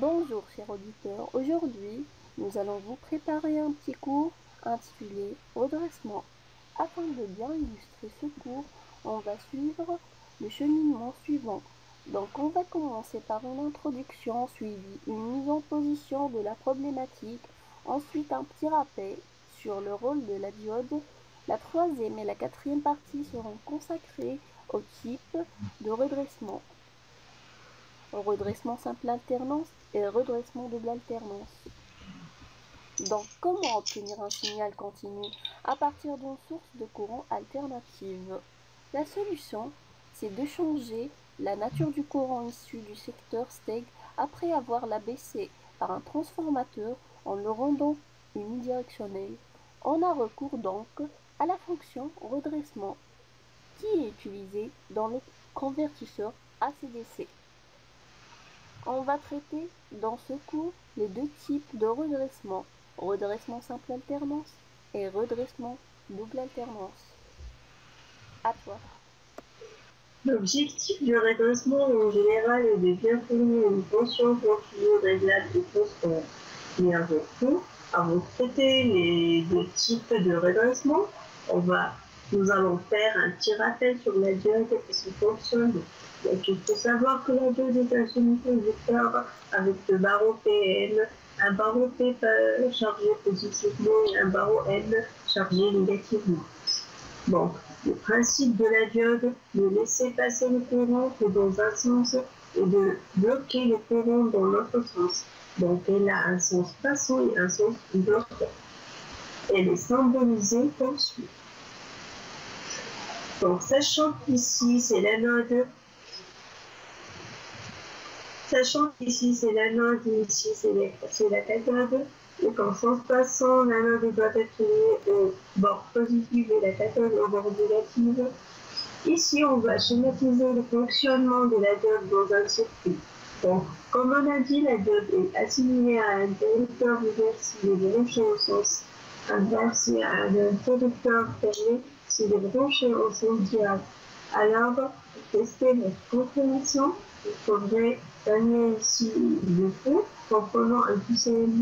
Bonjour chers auditeurs, aujourd'hui nous allons vous préparer un petit cours intitulé Redressement. Afin de bien illustrer ce cours, on va suivre le cheminement suivant. Donc on va commencer par une introduction suivie une mise en position de la problématique, ensuite un petit rappel sur le rôle de la diode. La troisième et la quatrième partie seront consacrées au type de redressement. Redressement simple alternance et redressement double alternance. Donc, comment obtenir un signal continu à partir d'une source de courant alternative? La solution, c'est de changer la nature du courant issu du secteur steg après avoir l'abaissé par un transformateur en le rendant unidirectionnel. On a recours donc à la fonction redressement qui est utilisée dans le convertisseur AC/DC. On va traiter dans ce cours les deux types de redressement, redressement simple alternance et redressement double alternance. À toi. L'objectif du redressement en général est de bien fournir une fonction continue réglable et constante. Et avant tout, avant de traiter les deux types de redressement, nous allons faire un petit rappel sur la diode et son fonctionnement. Donc il faut savoir que la diode est un semi-conducteur avec deux barreaux PN, un barreau P chargé positivement et un barreau N chargé négativement. Donc, le principe de la diode, de laisser passer le courant que dans un sens et de bloquer le courant dans l'autre sens. Donc, elle a un sens passant et un sens bloquant. Elle est symbolisée comme suit. Donc, sachant qu'ici, c'est l'anode, ici, c'est la cathode, et qu'en sens passant, l'anode doit être liée au bord positif et la cathode au bord négatif. Ici, on va schématiser le fonctionnement de la diode dans un circuit. Donc, comme on a dit, la diode est assimilée à un interrupteur ouvert s'il est branché au sens inverse et à un interrupteur fermé s'il est branché au sens direct. Alors, pour tester notre compréhension, il faudrait gagner ici le fond en prenant un QCM